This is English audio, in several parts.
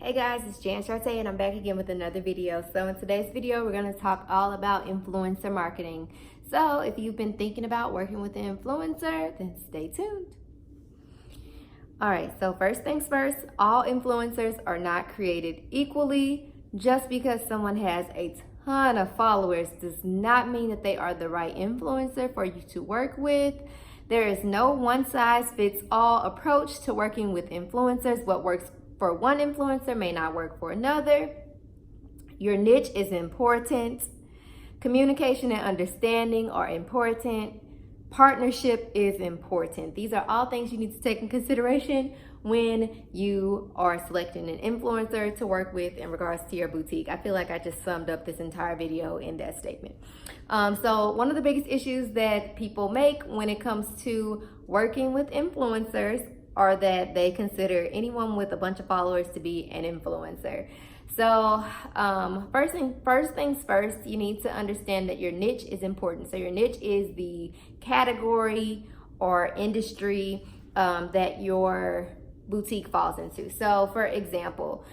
Hey guys, it's Jan Sharte and I'm back again with another video. So in today's video, we're going to talk all about influencer marketing. So if you've been thinking about working with an influencer, then stay tuned. All right, so first things first, all influencers are not created equally. Just because someone has a ton of followers does not mean that they are the right influencer for you to work with. There is no one size fits all approach to working with influencers. What works for one influencer may not work for another. Your niche is important. Communication and understanding are important. Partnership is important. These are all things you need to take in consideration when you are selecting an influencer to work with in regards to your boutique. I feel like I just summed up this entire video in that statement. So one of the biggest issues that people make when it comes to working with influencers are that they consider anyone with a bunch of followers to be an influencer. So first things first, you need to understand that your niche is important. So your niche is the category or industry that your boutique falls into. So for example,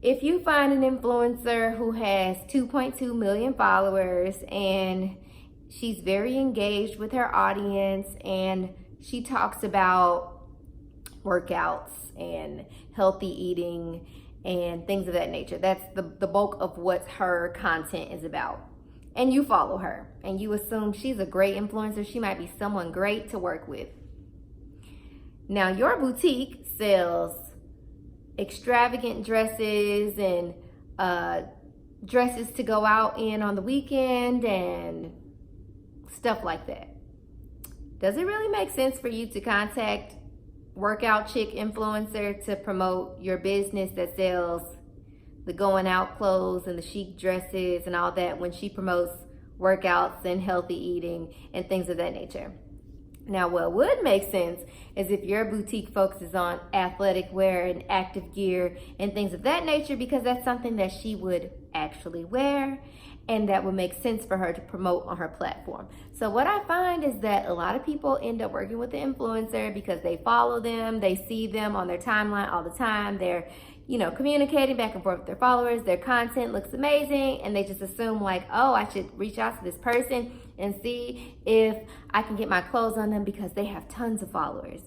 if you find an influencer who has 2.2 million followers and she's very engaged with her audience and she talks about workouts and healthy eating and things of that nature. That's the bulk of what her content is about. And you follow her and you assume she's a great influencer. She might be someone great to work with. Now your boutique sells extravagant dresses and dresses to go out in on the weekend and stuff like that. Does it really make sense for you to contact workout chick influencer to promote your business that sells the going out clothes and the chic dresses and all that when she promotes workouts and healthy eating and things of that nature? Now, what would make sense is if your boutique focuses on athletic wear and active gear and things of that nature, because that's something that she would actually wear and that would make sense for her to promote on her platform. So what I find is that a lot of people end up working with the influencer because they follow them, they see them on their timeline all the time, they're communicating back and forth with their followers, their content looks amazing, and they just assume like, oh, I should reach out to this person and see if I can get my clothes on them because they have tons of followers.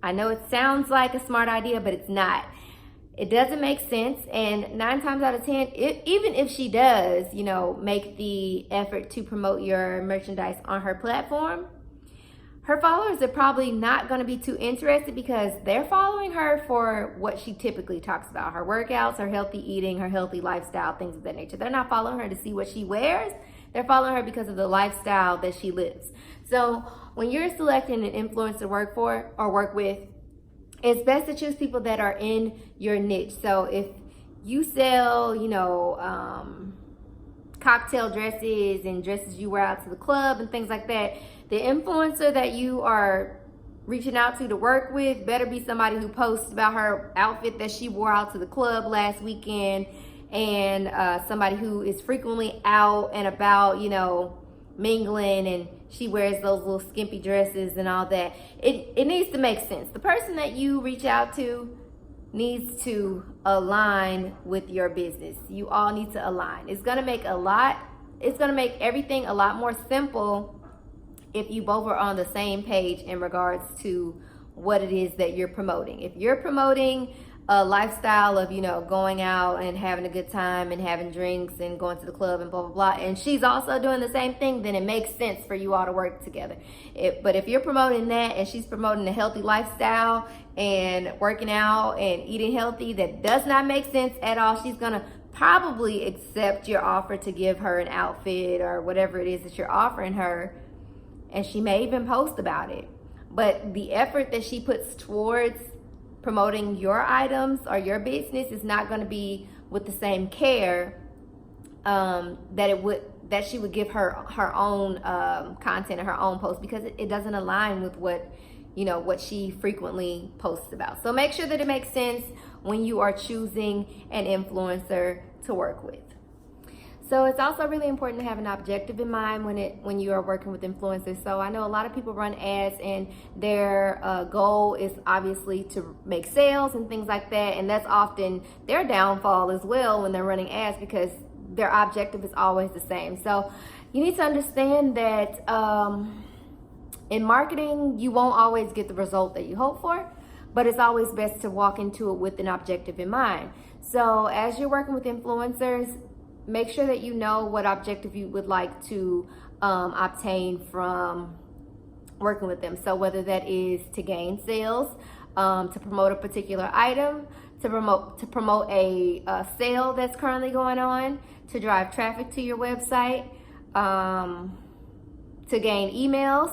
I know it sounds like a smart idea, but it's not. It doesn't make sense, and 9 times out of 10, even if she does, make the effort to promote your merchandise on her platform, her followers are probably not going to be too interested because they're following her for what she typically talks about, her workouts, her healthy eating, her healthy lifestyle, things of that nature. They're not following her to see what she wears. They're following her because of the lifestyle that she lives. So when you're selecting an influencer to work for or work with, it's best to choose people that are in your niche. So if you sell, cocktail dresses and dresses you wear out to the club and things like that, the influencer that you are reaching out to work with better be somebody who posts about her outfit that she wore out to the club last weekend and somebody who is frequently out and about, mingling, and she wears those little skimpy dresses and all that. It needs to make sense. The person that you reach out to needs to align with your business. You all need to align. It's gonna make everything a lot more simple if you both are on the same page in regards to what it is that you're promoting. If you're promoting a lifestyle of, going out and having a good time and having drinks and going to the club and blah, blah, blah, and she's also doing the same thing, then it makes sense for you all to work together. But if you're promoting that and she's promoting a healthy lifestyle and working out and eating healthy, that does not make sense at all. She's gonna probably accept your offer to give her an outfit or whatever it is that you're offering her, and she may even post about it. But the effort that she puts towards promoting your items or your business is not going to be with the same care that she would give her own content or her own post, because it doesn't align with what she frequently posts about. So make sure that it makes sense when you are choosing an influencer to work with. So it's also really important to have an objective in mind when you are working with influencers. So I know a lot of people run ads and their goal is obviously to make sales and things like that, and that's often their downfall as well when they're running ads, because their objective is always the same. So you need to understand that in marketing, you won't always get the result that you hope for, but it's always best to walk into it with an objective in mind. So as you're working with influencers, make sure that you know what objective you would like to obtain from working with them. So whether that is to gain sales, to promote a particular item, to promote a sale that's currently going on, to drive traffic to your website, to gain emails,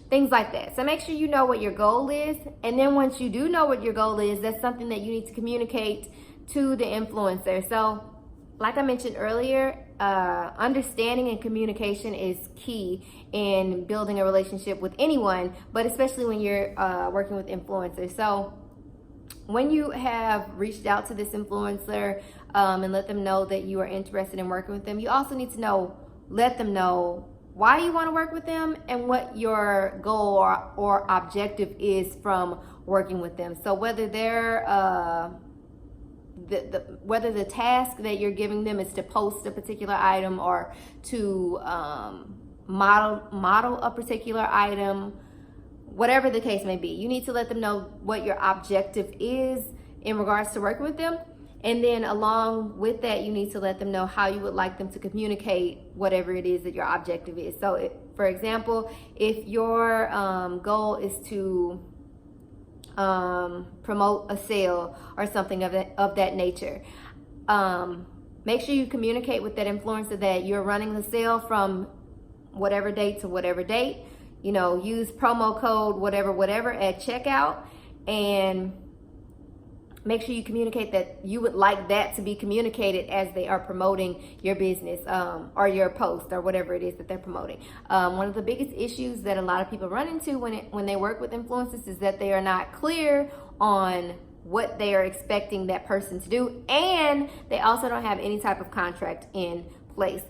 things like that. So make sure you know what your goal is. And then once you do know what your goal is, that's something that you need to communicate to the influencer. So like I mentioned earlier, understanding and communication is key in building a relationship with anyone, but especially when you're working with influencers. So when you have reached out to this influencer and let them know that you are interested in working with them, you also need to let them know why you want to work with them and what your goal or objective is from working with them. So whether they're whether the task that you're giving them is to post a particular item or to model a particular item, whatever the case may be, you need to let them know what your objective is in regards to working with them. And then along with that, you need to let them know how you would like them to communicate whatever it is that your objective is. So for example, if your goal is to promote a sale or something of that nature, make sure you communicate with that influencer that you're running the sale from whatever date to whatever date. Use promo code whatever at checkout, and make sure you communicate that you would like that to be communicated as they are promoting your business or your post or whatever it is that they're promoting. One of the biggest issues that a lot of people run into when they work with influencers is that they are not clear on what they are expecting that person to do, and they also don't have any type of contract in place.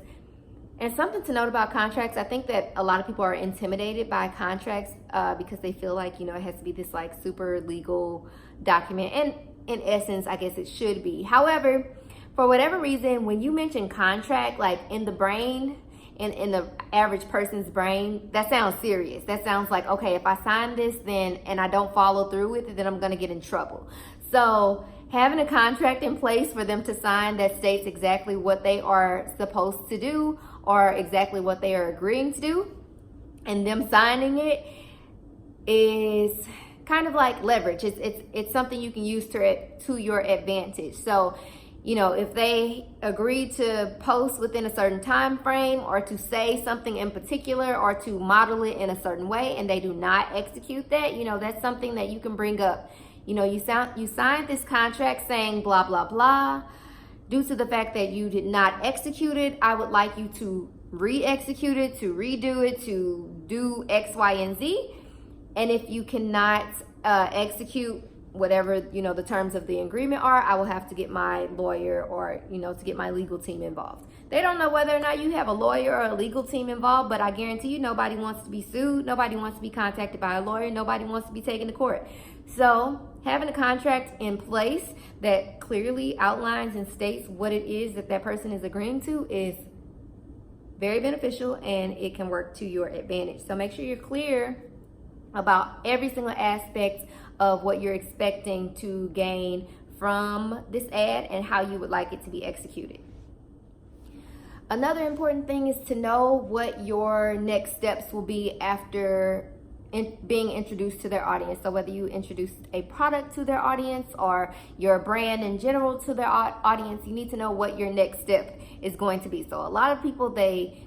And something to note about contracts, I think that a lot of people are intimidated by contracts because they feel like, it has to be this like super legal document. And in essence, I guess it should be. However, for whatever reason, when you mention contract, like in the brain, in the average person's brain, that sounds serious. That sounds like, okay, if I sign this and I don't follow through with it, then I'm gonna get in trouble. So having a contract in place for them to sign that states exactly what they are supposed to do or exactly what they are agreeing to do, and them signing it is kind of like leverage. It's something you can use to your advantage. So, if they agree to post within a certain time frame or to say something in particular or to model it in a certain way and they do not execute that, that's something that you can bring up. You signed this contract saying blah, blah, blah. Due to the fact that you did not execute it, I would like you to re-execute it, to redo it, to do X, Y, and Z. And if you cannot execute whatever, the terms of the agreement are, I will have to get my lawyer or, to get my legal team involved. They don't know whether or not you have a lawyer or a legal team involved, but I guarantee you nobody wants to be sued. Nobody wants to be contacted by a lawyer. Nobody wants to be taken to court. So having a contract in place that clearly outlines and states what it is that person is agreeing to is very beneficial, and it can work to your advantage. So make sure you're clear about every single aspect of what you're expecting to gain from this ad and how you would like it to be executed. Another important thing is to know what your next steps will be after being introduced to their audience. So whether you introduce a product to their audience or your brand in general to their audience, you need to know what your next step is going to be. So a lot of people, they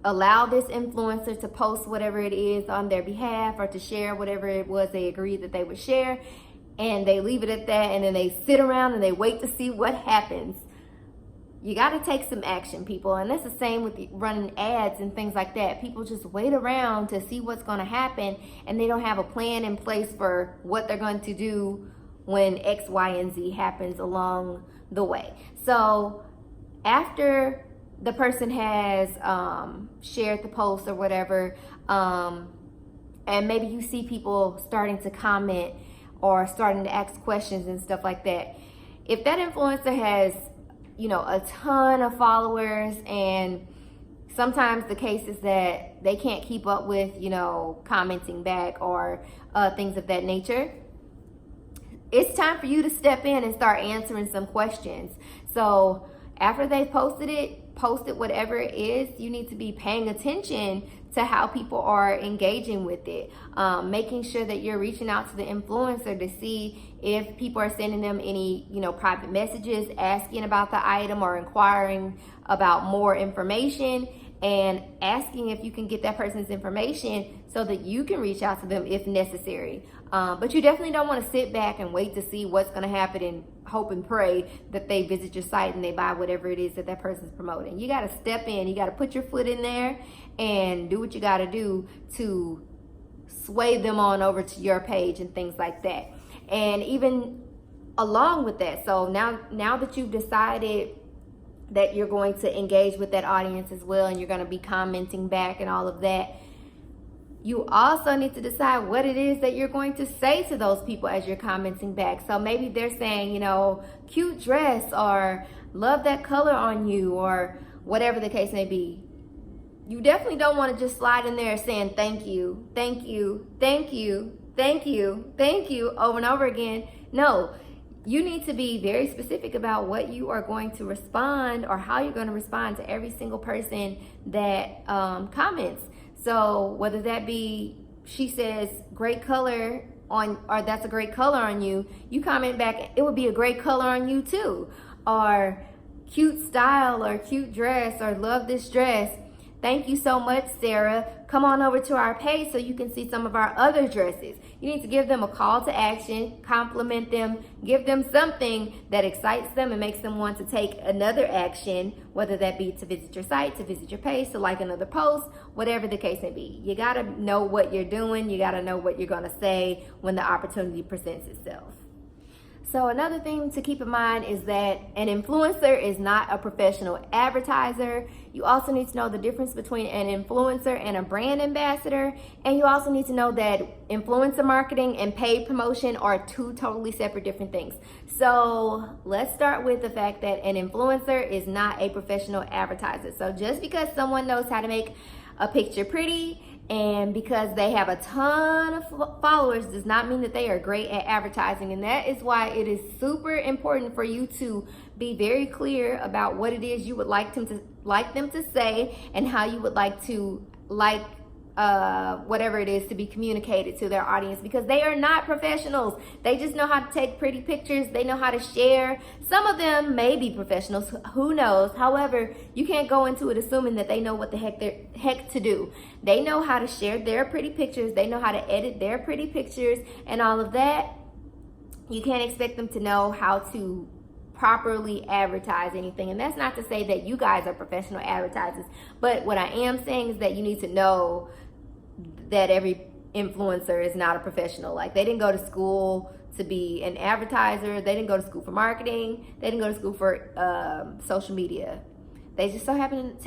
allow this influencer to post whatever it is on their behalf or to share whatever it was they agreed that they would share, and they leave it at that, and then they sit around and they wait to see what happens. You got to take some action, people. And that's the same with running ads and things like that. People just wait around to see what's going to happen, and they don't have a plan in place for what they're going to do when X, Y, and Z happens along the way. So after the person has shared the post or whatever, and maybe you see people starting to comment or starting to ask questions and stuff like that. If that influencer has, a ton of followers, and sometimes the case is that they can't keep up with, commenting back or things of that nature, it's time for you to step in and start answering some questions. So after they've posted whatever it is, you need to be paying attention to how people are engaging with it, making sure that you're reaching out to the influencer to see if people are sending them any, private messages asking about the item or inquiring about more information, and asking if you can get that person's information so that you can reach out to them if necessary. But you definitely don't want to sit back and wait to see what's going to happen and hope and pray that they visit your site and they buy whatever it is that that person's promoting. You got to step in. You got to put your foot in there and do what you got to do to sway them on over to your page and things like that. And even along with that, so now that you've decided that you're going to engage with that audience as well, and you're going to be commenting back and all of that, you also need to decide what it is that you're going to say to those people as you're commenting back. So maybe they're saying, cute dress, or love that color on you, or whatever the case may be. You definitely don't want to just slide in there saying thank you, thank you, thank you, thank you, thank you over and over again. No, you need to be very specific about what you are going to respond, or how you're going to respond to every single person that comments. So whether that be, she says great color on, or that's a great color on you, you comment back, it would be a great color on you too. Or cute style, or cute dress, or love this dress. Thank you so much, Sarah. Come on over to our page so you can see some of our other dresses. You need to give them a call to action, compliment them, give them something that excites them and makes them want to take another action, whether that be to visit your site, to visit your page, to like another post, whatever the case may be. You got to know what you're doing. You got to know what you're going to say when the opportunity presents itself. So another thing to keep in mind is that an influencer is not a professional advertiser. You also need to know the difference between an influencer and a brand ambassador. And you also need to know that influencer marketing and paid promotion are two totally separate different things. So let's start with the fact that an influencer is not a professional advertiser. So just because someone knows how to make a picture pretty, and because they have a ton of followers, does not mean that they are great at advertising. And that is why it is super important for you to be very clear about what it is you would like them to say, and how you would like to whatever it is to be communicated to their audience, because they are not professionals. They just know how to take pretty pictures. They know how to share. Some of them may be professionals, who knows? However, you can't go into it assuming that they know what the heck to do. They know how to share their pretty pictures. They know how to edit their pretty pictures and all of that. You can't expect them to know how to properly advertise anything. And that's not to say that you guys are professional advertisers, but what I am saying is that you need to know that every influencer is not a professional. Like, they didn't go to school to be an advertiser. They didn't go to school for marketing. They didn't go to school for social media. They just so happen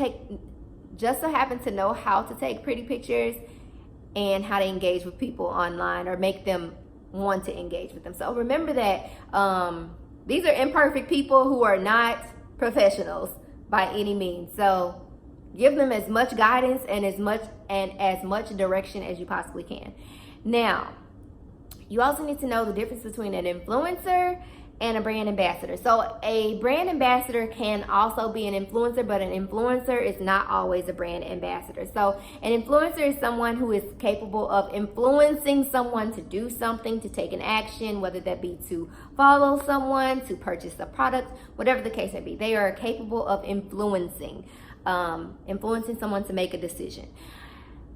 to know how to take pretty pictures and how to engage with people online, or make them want to engage with them. So remember that these are imperfect people who are not professionals by any means. So give them as much guidance and as much direction as you possibly can. Now, you also need to know the difference between an influencer and a brand ambassador. So a brand ambassador can also be an influencer, but an influencer is not always a brand ambassador. So an influencer is someone who is capable of influencing someone to do something, to take an action, whether that be to follow someone, to purchase a product, whatever the case may be. They are capable of influencing someone to make a decision.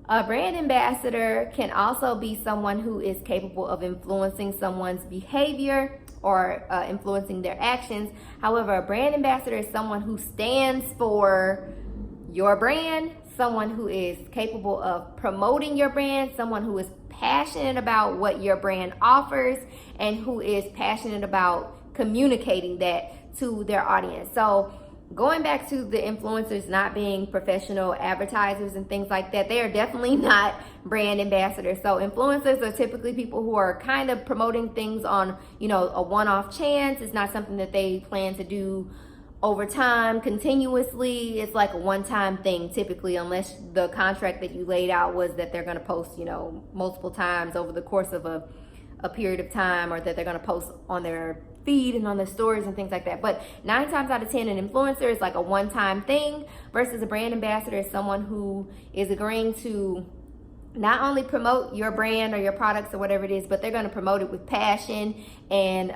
A brand ambassador can also be someone who is capable of influencing someone's behavior or influencing their actions. However, a brand ambassador is someone who stands for your brand, someone who is capable of promoting your brand, someone who is passionate about what your brand offers, and who is passionate about communicating that to their audience. So going back to the influencers not being professional advertisers and things like that, they are definitely not brand ambassadors. So influencers are typically people who are kind of promoting things on, a one-off chance. It's not something that they plan to do over time continuously. It's like a one-time thing typically, unless the contract that you laid out was that they're going to post, multiple times over the course of a period of time, or that they're going to post on their feed and on their stories and things like that. But 9 times out of 10, an influencer is like a one-time thing, versus a brand ambassador is someone who is agreeing to not only promote your brand or your products or whatever it is, but they're going to promote it with passion and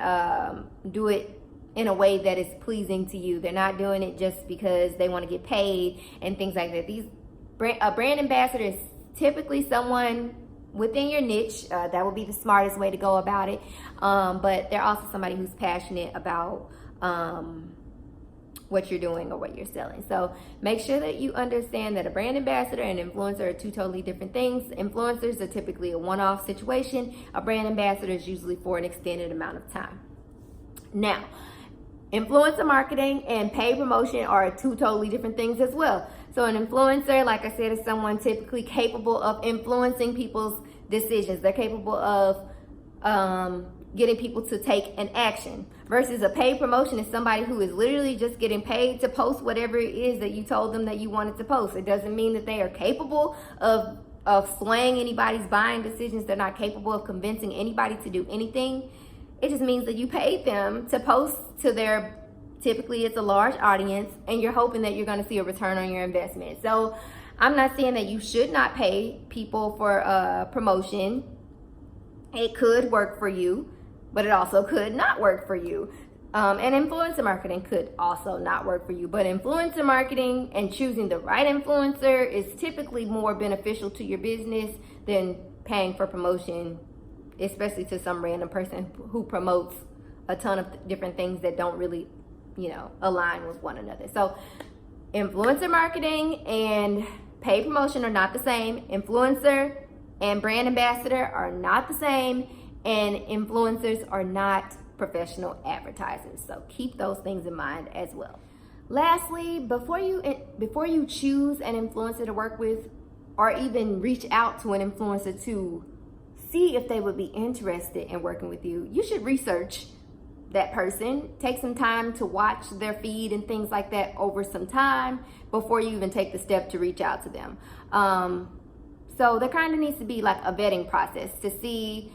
do it in a way that is pleasing to you. They're not doing it just because they want to get paid and things like that. A brand ambassador is typically someone within your niche. That would be the smartest way to go about it. But they're also somebody who's passionate about what you're doing or what you're selling. So make sure that you understand that a brand ambassador and influencer are two totally different things. Influencers are typically a one-off situation. A brand ambassador is usually for an extended amount of time. Now, influencer marketing and paid promotion are two totally different things as well. So an influencer, like I said, is someone typically capable of influencing people's decisions. They're capable of getting people to take an action, versus a paid promotion is somebody who is literally just getting paid to post whatever it is that you told them that you wanted to post. It doesn't mean that they are capable of swaying anybody's buying decisions. They're not capable of convincing anybody to do anything. It just means that you paid them to post to their, typically it's a large audience, and you're hoping that you're going to see a return on your investment. So I'm not saying that you should not pay people for promotion. It could work for you, but it also could not work for you. And influencer marketing could also not work for you. But influencer marketing and choosing the right influencer is typically more beneficial to your business than paying for promotion, especially to some random person who promotes a ton of different things that don't really, align with one another. So influencer marketing and paid promotion are not the same. Influencer and brand ambassador are not the same. And influencers are not professional advertisers. So keep those things in mind as well. Lastly, before you choose an influencer to work with, or even reach out to an influencer to see if they would be interested in working with you, you should research that person. Take some time to watch their feed and things like that over some time before you even take the step to reach out to them. So there kind of needs to be like a vetting process to see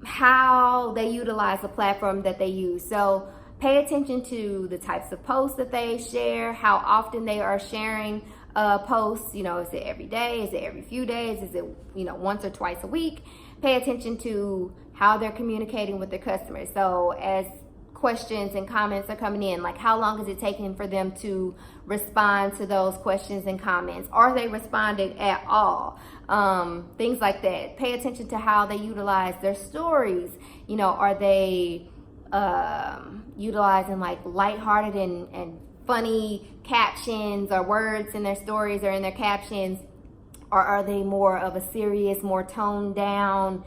how they utilize the platform that they use. So pay attention to the types of posts that they share, how often they are sharing posts. Is it every day? Is it every few days? Is it, once or twice a week? Pay attention to how they're communicating with their customers. So as questions and comments are coming in, like how long is it taking for them to respond to those questions and comments? Are they responding at all? Things like that. Pay attention to how they utilize their stories. Are they utilizing like lighthearted and funny captions or words in their stories or in their captions? Or are they more of a serious, more toned down,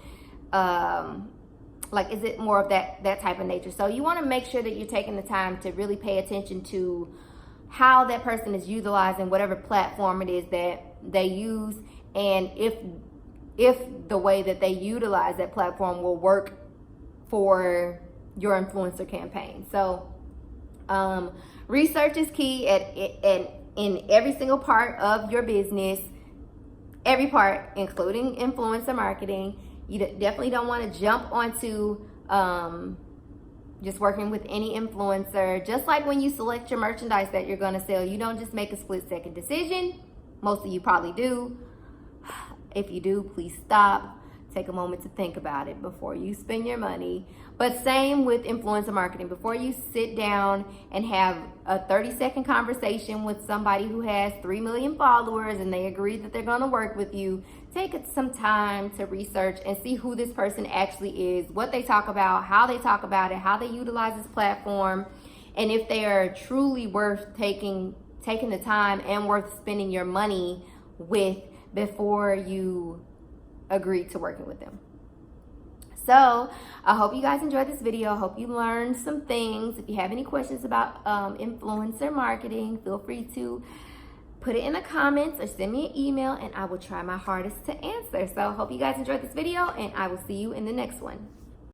is it more of that type of nature? So you want to make sure that you're taking the time to really pay attention to how that person is utilizing whatever platform it is that they use, and if the way that they utilize that platform will work for your influencer campaign. So research is key in every single part of your business, every part, including influencer marketing. You definitely don't want to jump onto just working with any influencer. Just like when you select your merchandise that you're going to sell, you don't just make a split-second decision. Most of you probably do. If you do, please stop. Take a moment to think about it before you spend your money. But same with influencer marketing. Before you sit down and have a 30-second conversation with somebody who has 3 million followers and they agree that they're going to work with you, take some time to research and see who this person actually is, what they talk about, how they talk about it, how they utilize this platform, and if they are truly worth taking the time and worth spending your money with before you agree to working with them. So I hope you guys enjoyed this video. I hope you learned some things. If you have any questions about influencer marketing, feel free to put it in the comments or send me an email and I will try my hardest to answer. So I hope you guys enjoyed this video and I will see you in the next one.